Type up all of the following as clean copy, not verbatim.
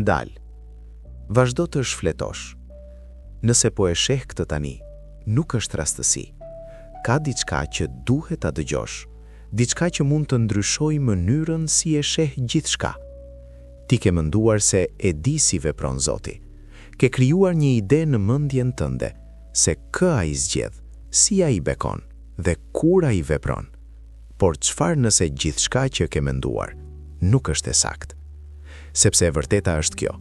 ndal. Vazhdo të shfletosh. Nëse po e sheh këtë tani, nuk është rastësi. Ka diçka që duhet ta dëgjosh, diçka që mund të ndryshojë mënyrën si e sheh gjithçka. Ti ke menduar se e di si vepron Zoti. Ke krijuar një ide në mendjen tënde se kë ai zgjedh, si ai bekon dhe kur ai vepron. Por çfarë nëse gjithçka që ke menduar nuk është e saktë? Sepse e vërteta është kjo.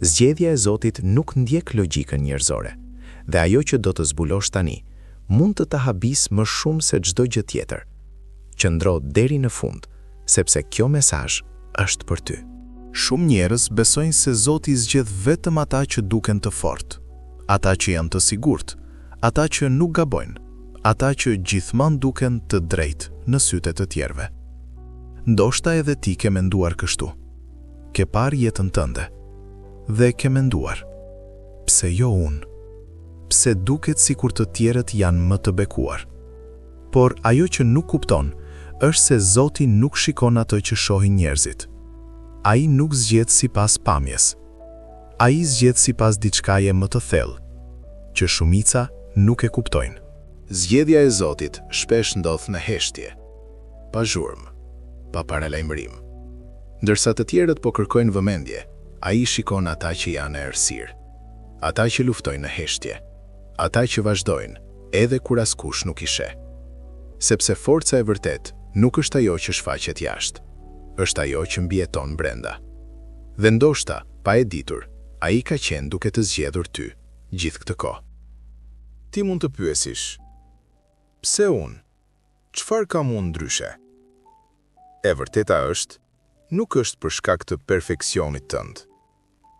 Zgjedhja e Zotit nuk ndjek logjikën njerëzore, dhe ajo që do të zbulosh tani mund të ta habis më shumë se çdo gjë tjetër. Qëndro deri në fund, sepse kjo mesazh është për ty. Shumë njerëz besojnë se Zoti zgjedh vetëm ata që duken të fortë, ata që janë të sigurt, ata që nuk gabojnë, ata që gjithmonë duken të drejtë në sytë të tjerëve. Ndoshta edhe ti ke menduar kështu. Ke parë jetën tënde dhe ke menduar, pse jo unë? Pse duket sikur të tjerët janë më të bekuar? Por ajo që nuk kupton është se Zoti nuk shikon ato që shohin njerëzit. Ai nuk zgjedh sipas pamjes. Ai zgjedh sipas diçkaje më të thellë, që shumica nuk e kuptojnë. Zgjedhja e Zotit shpesh ndodh në heshtje, pa zhurmë, pa paralajmërim. Ndërsa të tjerët po kërkojnë vëmendje, ai shikon ata që janë e errësirë, ata që luftojnë në heshtje, ata që vazhdojnë edhe kur askush nuk i sheh. Sepse forca e vërtet nuk është ajo që shfaqet jashtë, është ajo që mbijeton brenda. Dhe ndoshta, pa e ditur, ai ka qenë duke të zgjedhur ty gjithë këtë kohë. Ti mund të pyesish, pse unë? Çfarë kam unë ndryshe? E vërteta është, nuk është për shkak të perfeksionit tënd,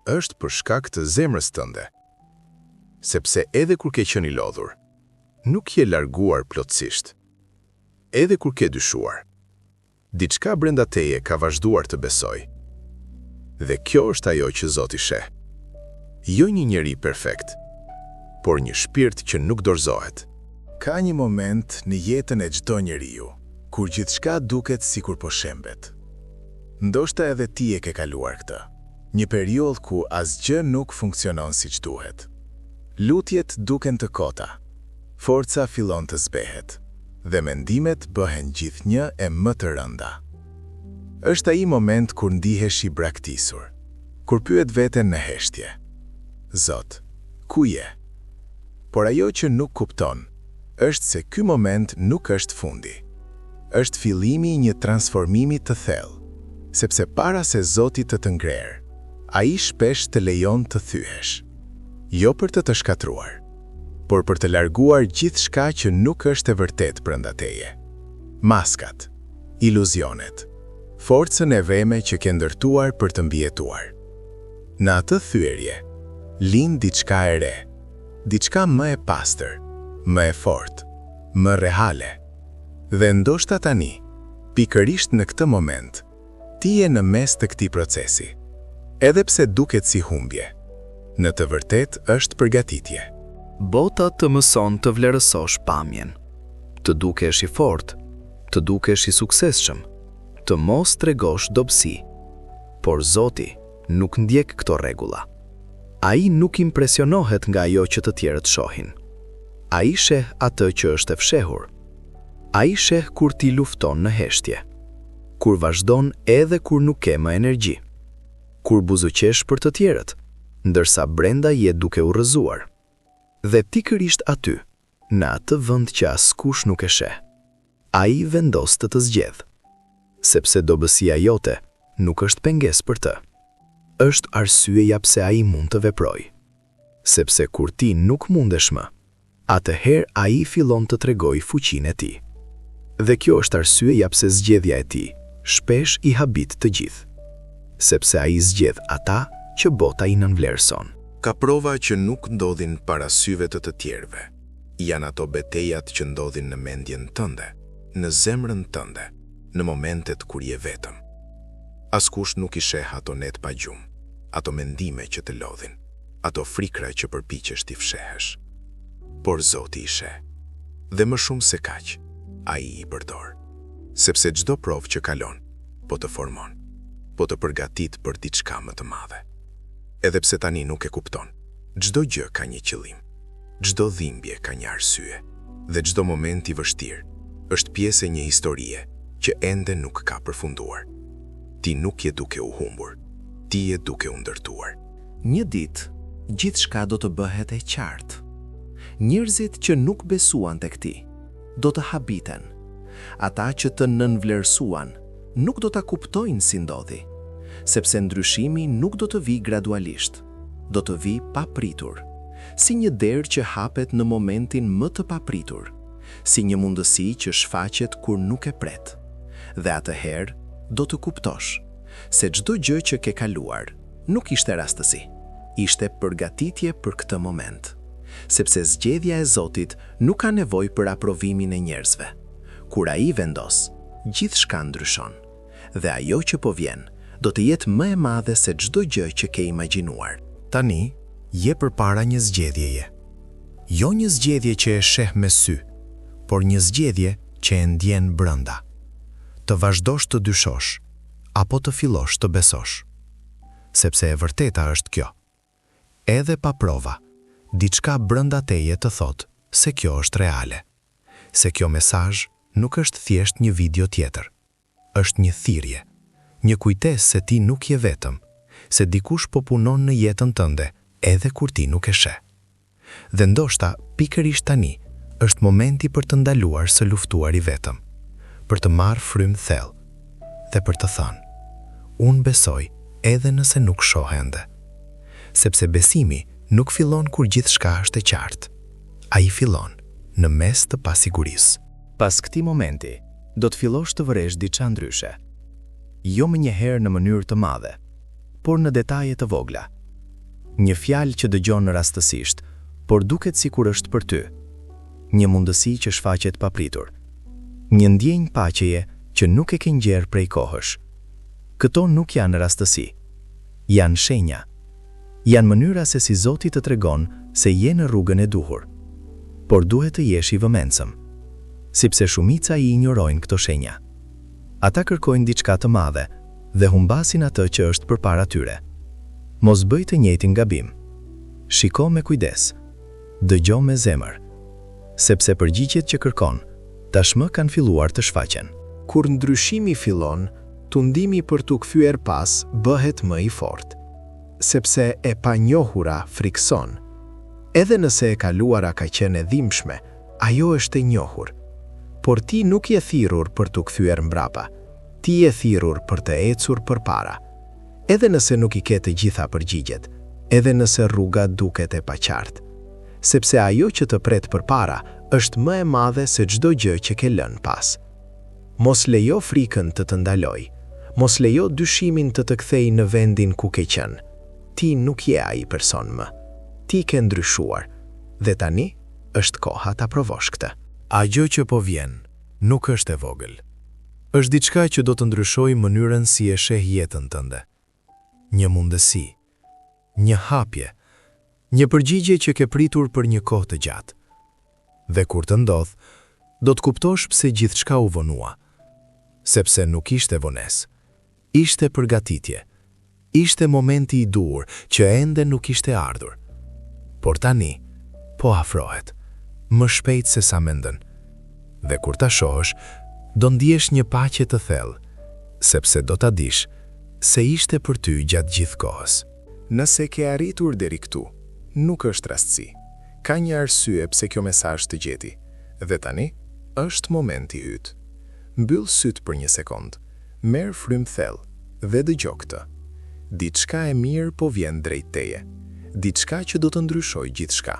është për shkak të zemrës tënde. Sepse edhe kur ke qenë i lodhur, nuk je larguar plotësisht. Edhe kur ke dyshuar, diçka brenda teje ka vazhduar të besoj. Dhe kjo është ajo që Zoti sheh. Jo një njeri perfekt, por një shpirt që nuk dorëzohet. Ka një moment në jetën e çdo njeriu, kur gjithçka duket sikur po shembet. Ndoshta edhe ti e ke kaluar këtë. Një periudhë ku asgjë nuk funksionon siç duhet. Lutjet duken të kota. Forca fillon të zbehet dhe mendimet bëhen gjithnjë e më të rënda. Është ai moment kur ndihesh i braktisur, kur pyet veten në heshtje: Zot, ku je? Por ajo që nuk kupton është se ky moment nuk është fundi. Është fillimi i një transformimi të thellë, sepse para se Zoti të ngrer, ai shpesh të lejon të thyhesh. Jo për të shkatruar, por për të larguar gjithçka që nuk është e vërtet brenda teje. Maskat, iluzionet, forcën e veme që ke ndërtuar për të mbijetuar. Në atë thyerje, lind diçka e re, diçka më e pastër, më e fortë, më reale. Dhe ndoshta tani, pikërisht në këtë moment, ti je në mes të këtij procesi. Edhe pse duket si humbje, në të vërtet është përgatitje. Bota të mëson të vlerësosh pamjen, të dukesh i fortë, të dukesh i suksesshëm, të mos tregosh dobësi. Por Zoti nuk ndjek këto rregulla. Ai nuk impresionohet nga ajo që të tjerët shohin. Ai sheh atë që është e fshehur. Ai sheh kur ti lufton në heshtje, kur vazhdon edhe kur nuk ke më energji, kur buzuqesh për të tjerët, ndërsa brenda je duke u rrëzuar. Dhe pikërisht aty, në atë vend që askush nuk e sheh, ai vendos të zgjedh, sepse dobësia jote nuk është pengesë për të. Është arsyeja pse ai mund të veprojë. Sepse kur ti nuk mundesh më, atëherë ai fillon të tregojë fuqinë e tij. Dhe kjo është arsyeja pse zgjedhja e tij shpesh i habit të gjithë. Sepse ai zgjedh ata që bota i nënvlerëson. Ka prova që nuk ndodhin para syve të tjerëve. Janë ato betejat që ndodhin në mendjen tënde, në zemrën tënde, në momentet kur je vetëm. Askush nuk i sheh ato net pa gjumë, ato mendime që të lodhin, ato frikra që përpiqesh t'i fshehesh. Por Zoti i sheh. Dhe më shumë se kaq, ai i përdor. Sepse çdo provë që kalon, po të formon, po të përgatit për diçka më të madhe. Edhe pse tani nuk e kupton, çdo gjë ka një qëllim. Çdo dhimbje ka një arsye, dhe çdo moment i vështirë është pjesë e një historie që ende nuk ka përfunduar. Ti nuk je duke u humbur, ti je duke u ndërtuar. Një ditë, gjithçka do të bëhet e qartë. Njerëzit që nuk besuan tek ti do të habiten. Ata që të nënvlerësuan nuk do ta kuptojnë si ndodhi, sepse ndryshimi nuk do të vijë gradualisht, do të vijë papritur, si një derë që hapet në momentin më të papritur, si një mundësi që shfaqet kur nuk e pret. Dhe atëherë do të kuptosh se çdo gjë që ke kaluar nuk ishte rastësi, ishte përgatitje për këtë moment. Sepse zgjedhja e Zotit nuk ka nevojë për aprovimin e njerëzve. Kur ai vendos, gjithçka ndryshon, dhe ajo që po vjen do të jetë më e madhe se çdo gjë që ke imagjinuar. Tani, je përpara një zgjedhjeje. Jo një zgjedhje që e sheh me sy, por një zgjedhje që e ndjen brenda. Të vazhdosh të dyshosh, apo të fillosh të besosh. Sepse e vërteta është kjo. Edhe pa prova, diçka brenda teje të thot se kjo është reale. Se kjo mesazh nuk është thjesht një video tjetër. Është një thirrje, një kujtesë se ti nuk je vetëm, se dikush po punon në jetën tënde edhe kur ti nuk e sheh. Dhe ndoshta pikërisht tani është momenti për të ndaluar së luftuari vetëm, për të marrë frymë thellë dhe për të thënë: unë besoj edhe nëse nuk shoh ende. Sepse besimi nuk fillon kur gjithçka është e qartë. Ai fillon në mes të pasigurisë. Pas këtij momenti, do të fillosh të vëresh diçka ndryshe. Jo më njëherë në mënyrë të madhe, por në detaje të vogla. Një fjalë që dëgjon rastësisht, por duket sikur është për ty. Një mundësi që shfaqet papritur. Një ndjenjë paqeje që nuk e ke ngjerë prej kohësh. Këto nuk janë rastësi. Janë shenja. Janë mënyra se si Zoti të tregon se je në rrugën e duhur. Por duhet të jesh i vëmendshëm, sepse shumica i injorojnë këto shenja. Ata kërkojnë diçka të madhe dhe humbasin atë që është përpara tyre. Mos bëj të njëjtin gabim. Shiko me kujdes. Dëgjo me zemër. Sepse përgjigjet që kërkon tashmë kanë filluar të shfaqen. Kur ndryshimi fillon, tundimi për t'u kthyer pas bëhet më i fortë, sepse e panjohura frikson. Edhe nëse e kaluara ka qenë e dhimbshme, ajo është e njohur. Por ti nuk je thirrur për t'u kthyer mbrapa. Ti je thirrur për të ecur përpara. Edhe nëse nuk i ke të gjitha përgjigjet, edhe nëse rruga duket e paqartë. Sepse ajo që të pret përpara është më e madhe se çdo gjë që ke lënë pas. Mos lejo frikën të të ndaloj. Mos lejo dyshimin të të kthej në vendin ku ke qenë. Ti nuk je ai person më. Ti ke ndryshuar. Dhe tani është koha ta provosh këtë. Ajo që po vjen nuk është e vogël. Është diçka që do të ndryshojë mënyrën si e sheh jetën tënde. Një mundësi, një hapje, një përgjigje që ke pritur për një kohë të gjatë. Dhe kur të ndodh, do të kuptosh pse gjithçka u vonua. Sepse nuk ishte vonesë, ishte përgatitje. Ishte momenti i duhur që ende nuk ishte ardhur. Por tani, po afrohet, më shpejt se sa mendon. Dhe kur ta shohësh, do ndjesh një paqe të thellë, sepse do ta dish se ishte për ty gjatë gjithë kohës. Nëse ke arritur deri këtu, nuk është rastësi. Ka një arsye pse kjo mesazh të gjeti. Dhe tani është momenti yt. Mbyll syt për një sekond, merr frymë thellë dhe dëgjoj këtë. Diçka e mirë po vjen drejt teje. Diçka që do të ndryshojë gjithçka.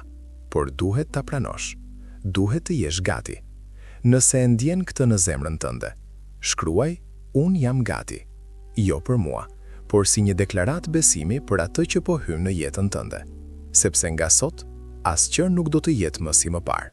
Por duhet ta pranosh. Duhet të jesh gati. Nëse e ndjen këtë në zemrën tënde, shkruaj: unë jam gati. Jo për mua, por si një deklarat besimi për atë që po hyn në jetën tënde. Sepse nga sot, asgjë nuk do të jetë më si më parë.